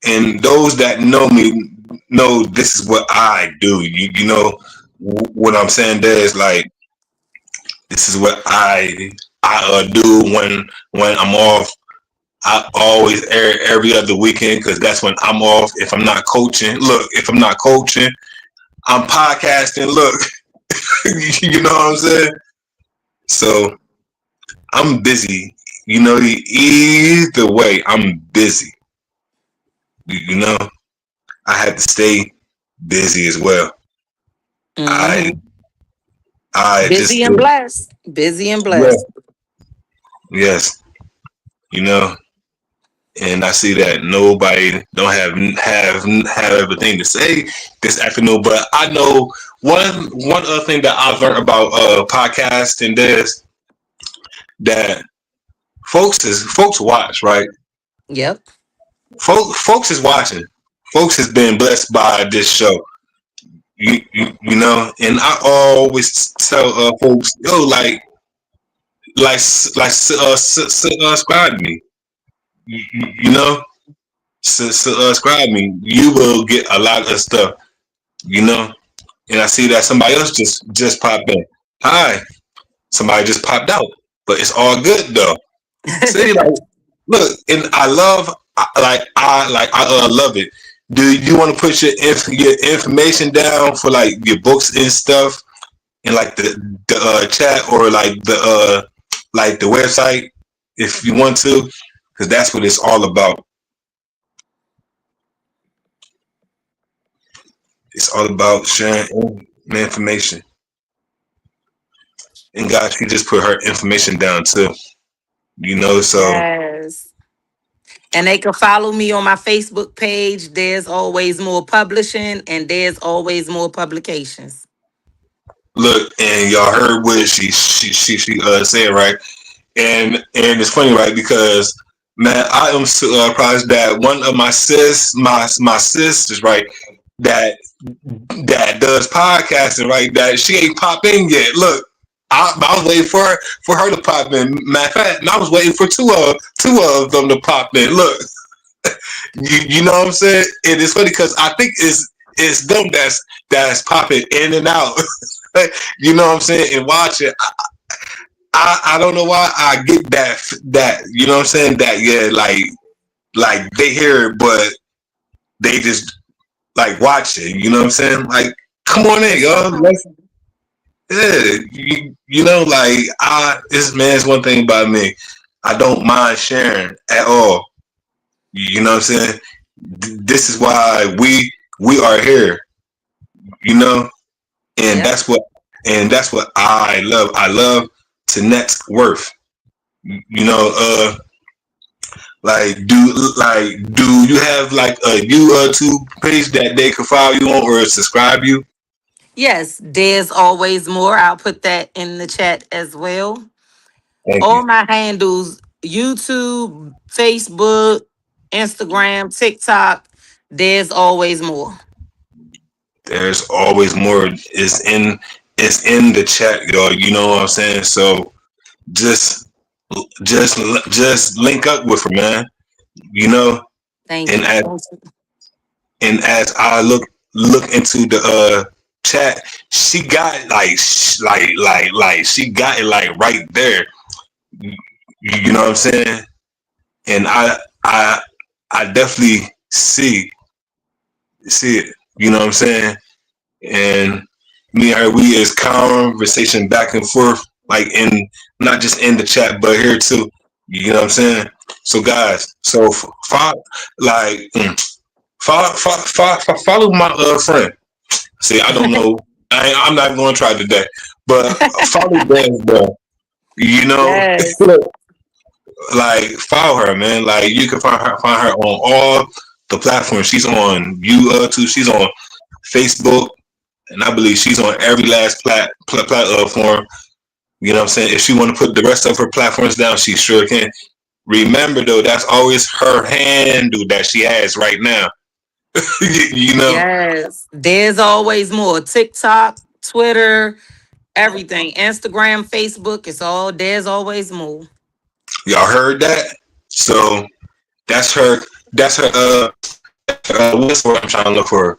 and those that know me know this is what I do. You know what I'm saying? There's like this is what I do when I'm off. I always air every other weekend because that's when I'm off. If I'm not coaching, look. If I'm not coaching, I'm podcasting. Look, you know what I'm saying? So I'm busy. You know, either way, I'm busy. You know, I had to stay busy as well. I Hmm. I Busy just and blessed. Busy and yeah, blessed. yes, you know, and I see that nobody don't have everything to say this afternoon. But I know one other thing that I've learned about podcasting this that folks watch, right? Yep. Folks is watching. Folks has been blessed by this show. You know, and I always tell folks, yo, subscribe to me. You know, subscribe me. You will get a lot of stuff. You know, and I see that somebody else just popped in. Hi, somebody just popped out, but it's all good though. See, like, look, and I love, I love it. Do you want to put your information down for like your books and stuff? In like the chat or like the website if you want to, because that's what it's all about. It's all about sharing information. And God, she just put her information down too. So Yes. And they can follow me on my Facebook page. There's always more publishing and there's always more publications. look, and y'all heard what she said, right? And it's funny, right? Because man, I am surprised that one of my sisters, right, that that does podcasting, right, that she ain't pop in yet. Look, I was waiting for her to pop in. Matter of fact, and I was waiting for two of them to pop in. Look, you know what I'm saying? And it's funny because I think it's them that's popping in and out. You know what I'm saying? And watching. I don't know why I get that you know what I'm saying, that yeah, like they hear it but they just like watch it, you know what I'm saying, like come on in That's y'all, all. let's, yeah, like I this man's one thing about me, I don't mind sharing at all, you know what I'm saying. This is why we are here, you know, and Yep. that's what I love to net worth, you know. Do you have like a YouTube page that they can follow you on or subscribe you? Yes, there's always more. I'll put that in the chat as well. Thank you. All my handles: YouTube, Facebook, Instagram, TikTok. There's always more. There's always more. It's in the chat, y'all. You know what I'm saying? So just just just link up with her, man. You know, Thank and you. as I look into the chat, she got she got it like right there. You know what I'm saying? And I I definitely see it. You know what I'm saying? And me and her, we is conversation back and forth, like in not just in the chat, but here too. You know what I'm saying? So guys, so follow, like follow my friend. See, I don't know. I'm not going to try today, but follow them, bro. You know, Yes. like follow her, man. Like you can find her on all the platforms. She's on YouTube. She's on Facebook, and I believe she's on every last platform. You know what I'm saying? If she want to put the rest of her platforms down, she sure can. Remember though, that's always her handle that she has right now. you know, Yes. There's always more. TikTok, Twitter, everything. Instagram, Facebook. It's all there's always more. y'all heard that? So that's her. That's her. What's the word I'm trying to look for?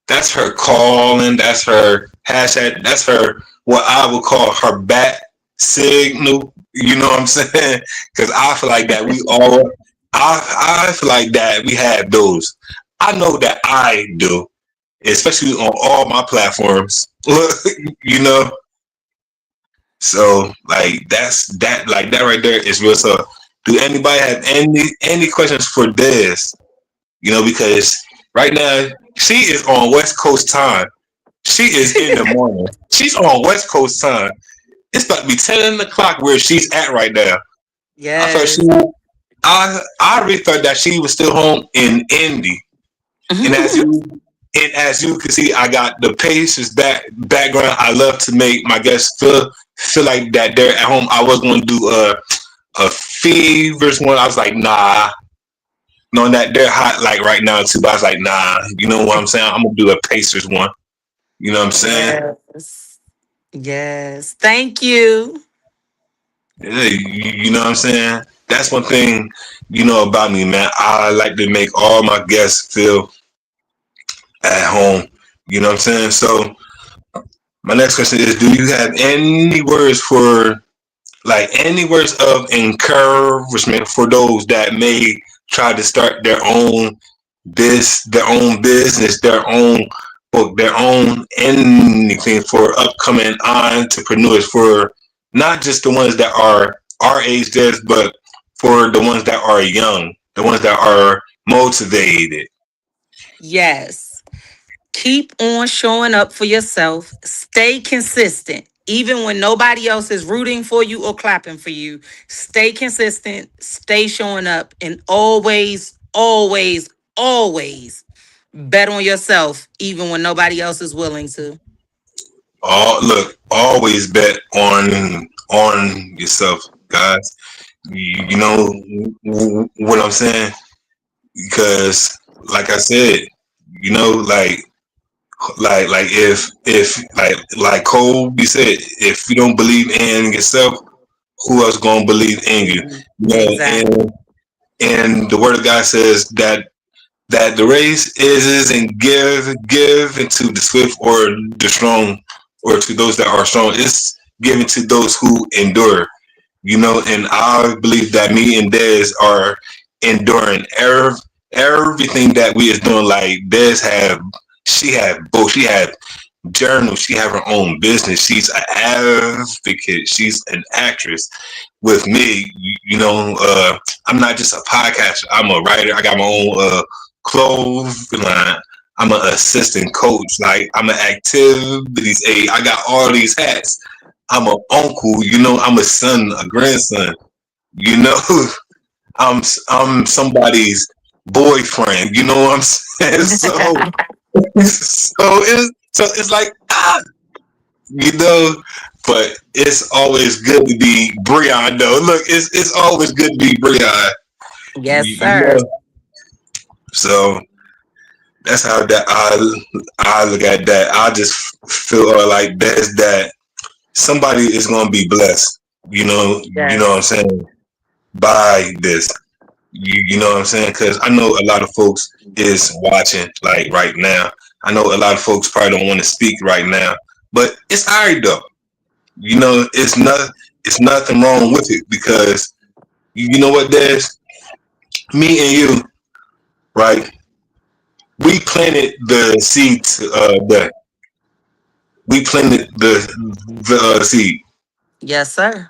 That's her calling. That's her hashtag. That's her what I would call her bat signal. You know what I'm saying? Because I feel like that we all. I feel like that we have those. I know that I do, especially on all my platforms. you know, so like that right there is real. So, do anybody have any questions for this? You know, because right now she is on West Coast time. She is in the morning. She's on West Coast time. It's about to be 10 o'clock where she's at right now. I thought she, Yes. I really thought that she was still home in Indy. And as you can see, I got the Pacers background. I love to make my guests feel like that they're at home. I was going to do a Fevers one. I was like, nah, knowing that they're hot like right now too. But I was like, nah, you know what I'm saying? I'm gonna do a Pacers one. You know what I'm saying? Yes. Yes. Thank you. Yeah, you know what I'm saying? That's one thing about me, man. I like to make all my guests feel at home. You know what I'm saying? So my next question is: do you have any words for any words of encouragement for those that may try to start their own business, their own book, their own anything for upcoming entrepreneurs, for not just the ones that are our age, but for the ones that are young, the ones that are motivated. Yes. Keep on showing up for yourself. Stay consistent. Even when nobody else is rooting for you or clapping for you, stay consistent, stay showing up, and always, always, always bet on yourself, even when nobody else is willing to. Look, always bet on yourself, guys. You know what I'm saying? Because, like I said, you know, like if like Kobe said, if you don't believe in yourself, who else gonna believe in you? You know, Exactly. and the word of God says that the race isn't give into the swift or the strong, or to those that are strong. It's given to those who endure. You know, and I believe that me and Dez are enduring everything that we is doing. Like Dez have, she had both. She had journal. She have her own business. She's an advocate. She's an actress. With me, I'm not just a podcaster. I'm a writer. I got my own clothing line. I'm an assistant coach. Like I'm an activities aide. I got all these hats. I'm an uncle. You know, I'm a son, a grandson. You know, I'm somebody's boyfriend. You know what I'm saying? So it's like you know, but it's always good to be Breon though. Look, it's always good to be Breon. Yes, You sir. know, so that's how that I look at that. I just feel like that somebody is gonna be blessed. You know what I'm Yes. saying, by this. You know what I'm saying? Because I know a lot of folks is watching like right now. I know a lot of folks probably don't want to speak right now, but it's alright though. You know, it's nothing wrong with it because you know what, there's me and you, right? We planted the seed. We planted the seed. Yes, sir.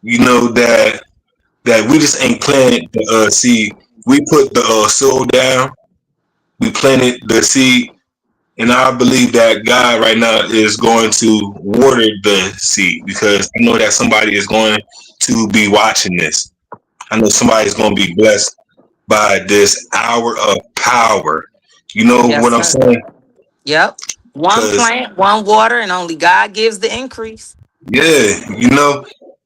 You know that we just ain't planted the seed. We put the soil down. We planted the seed, and I believe that God right now is going to water the seed because I know that somebody is going to be watching this. I know somebody's going to be blessed by this hour of power. You know Yes, what I'm sir. saying? Yep. One Because plant, one water, and only God gives the increase. yeah,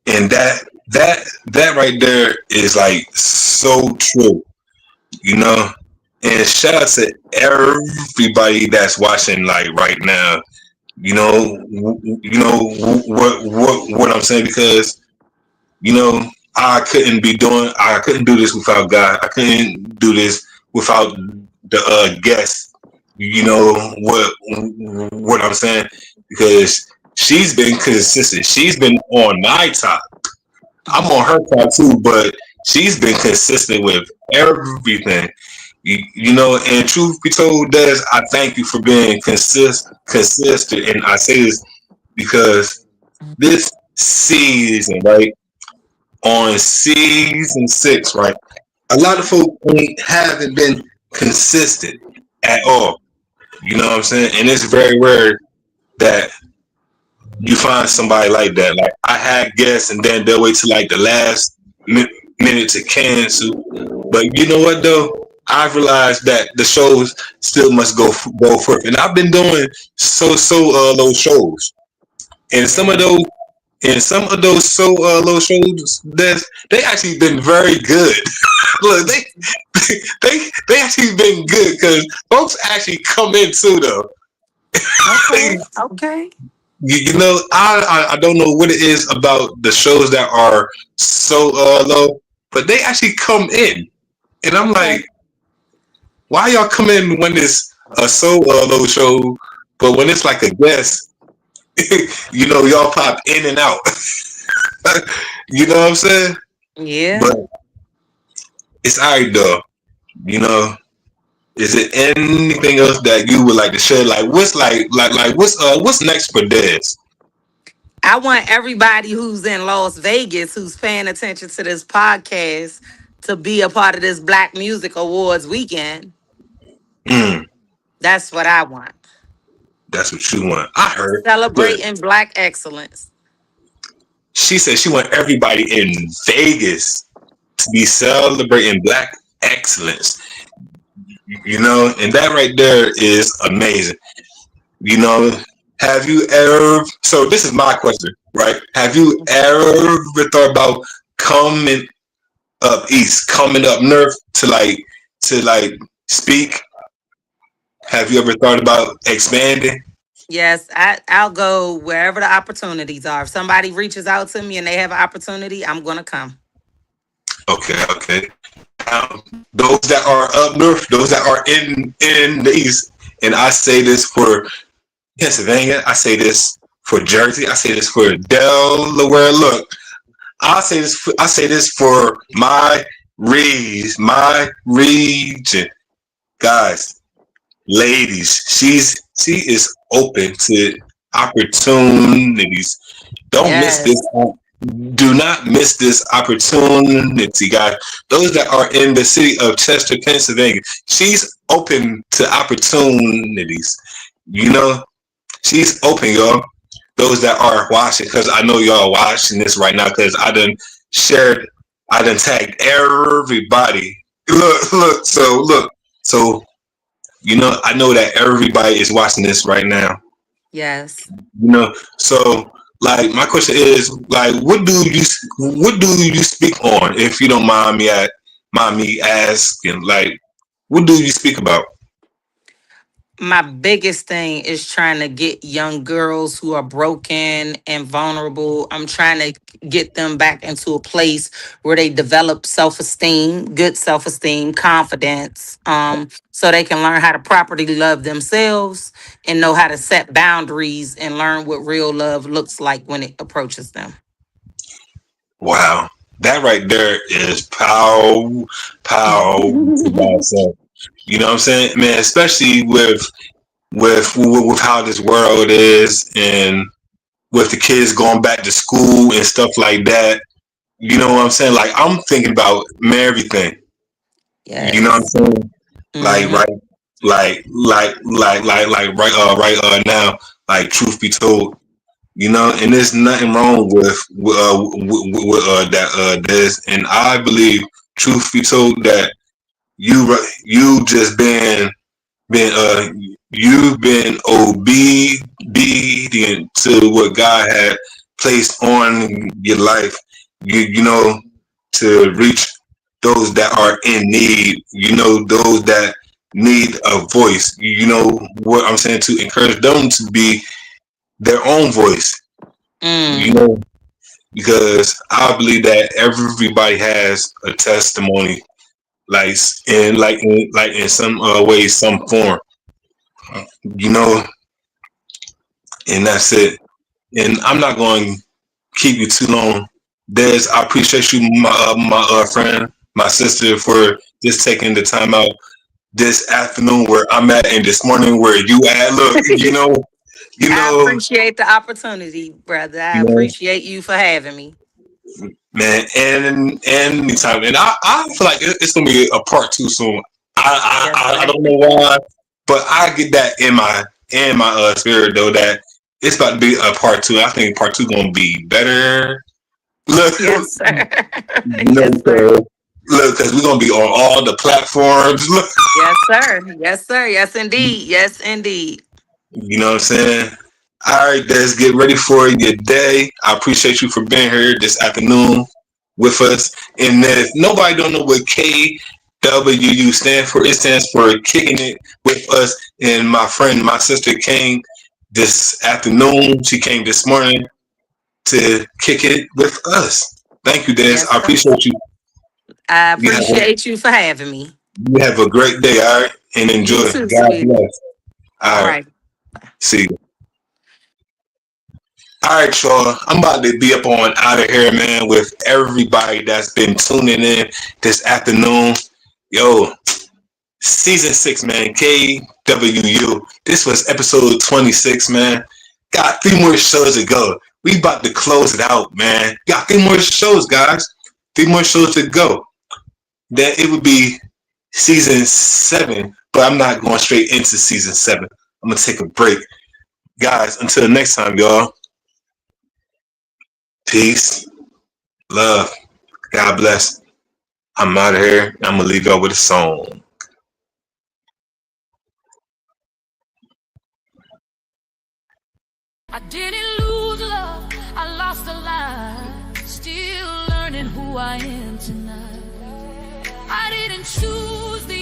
and that right there is like so true. You know, and shout out to everybody that's watching like right now. What I'm saying because you know I couldn't do this without God. I couldn't do this without the guests. You know what I'm saying? Because she's been consistent. She's been on my top. I'm on her top too, but she's been consistent with everything. And truth be told, Des, I thank you for being consistent. And I say this because this season, right, on season 6, right, a lot of folks haven't been consistent at all. You know what I'm saying? And it's very rare that you find somebody like that. Like I had guests, and then they'll wait till like the last minute to cancel. But you know what though? I've realized that the shows still must go forth, and I've been doing low shows, and Yeah. some of those low shows that they actually been very good. Look, they actually been good because folks actually come in too though. Okay. Okay. I don't know what it is about the shows that are so low, but they actually come in, and I'm Okay. like, why y'all come in when it's a so low show, but when it's like a guest, y'all pop in and out. You know what I'm saying? Yeah. But it's alright though. You know, is it anything else that you would like to share? Like, what's what's next for Dez? I want everybody who's in Las Vegas who's paying attention to this podcast to be a part of this Black Music Awards weekend. Mm, That's what I want. That's what you want. I heard, but Celebrating Black excellence. she said she want everybody in Vegas to be celebrating Black excellence. You know, and that right there is amazing. You know, have you ever? So this is my question, right? Have you ever thought about coming up east, coming up north to speak? Have you ever thought about expanding? Yes, I'll go wherever the opportunities are. If somebody reaches out to me and they have an opportunity, I'm gonna come. Okay, okay. Those that are up north, those that are in the east, and I say this for Pennsylvania, I say this for Jersey, I say this for Delaware. Look, I say this for my region, guys, ladies. She is open to opportunities. Don't miss this. Yes. Do not miss this opportunity, guys. Those that are in the city of Chester, Pennsylvania, she's open to opportunities. You know, she's open, y'all. Those that are watching, because I know y'all watching this right now, because I done tagged everybody. So you know, I know that everybody is watching this right now. Yes. You know, so like my question is like, what do you speak on? If you don't mind me asking, like, what do you speak about? My biggest thing is trying to get young girls who are broken and vulnerable. I'm trying to get them back into a place where they develop self-esteem, good self-esteem, confidence, so they can learn how to properly love themselves and know how to set boundaries and learn what real love looks like when it approaches them. Wow, that right there is pow to myself. You know what I'm saying, man? Especially with how this world is, and with the kids going back to school and stuff like that. You know what I'm saying? Like I'm thinking about everything. You know what I'm Yes. saying? Like Hmm. right, right now. Like truth be told, you know, and there's nothing wrong with that this, and I believe, truth be told, that you just been you've been obedient to what God had placed on your life. You know, to reach those that are in need. You know, those that need a voice. You know what I'm saying, to encourage them to be their own voice. You Mm. know, because I believe that everybody has a testimony, like in some ways, some form. You know, and that's it. And I'm not going to keep you too long. Des, I appreciate you, my friend, my sister, for just taking the time out this afternoon where I'm at, and this morning where you at. Look, you I know, appreciate the opportunity, brother. I you know, appreciate you for having me. man, and anytime, and I feel like it's gonna be a part two soon. Yes, I sir. don't know why, but I get that in my spirit though, that it's about to be a part two. I think part two gonna be better. Look, Yes, sir. you know, Yes, sir. because we're gonna be on all the platforms. Look, Yes, sir. Yes, sir. Yes, indeed. Yes, indeed. you know what I'm saying? All right, let's get ready for your day. I appreciate you for being here this afternoon with us. And if nobody don't know what K.W.U stand for, it stands for kicking it with us. And my friend, my sister came this afternoon. She came this morning to kick it with us. Thank you, Des. Yes, I sir. appreciate you. I You have a, appreciate you for having me. you have a great day, all right? And You enjoy. too, God sweetie. bless. All All right. right. See you. All right, y'all. I'm about to be up on out of here, man, with everybody that's been tuning in this afternoon. Yo, season 6, man. K.W.U. This was episode 26, man. Got 3 more shows to go. We about to close it out, man. Got 3 more shows, guys. 3 more shows to go. Then it would be season 7, but I'm not going straight into season 7. I'm gonna take a break. Guys, until next time, y'all. Peace, love, God bless. I'm out of here. I'm gonna leave y'all with a song. I didn't lose love, I lost a lot. Still learning who I am tonight. I didn't choose the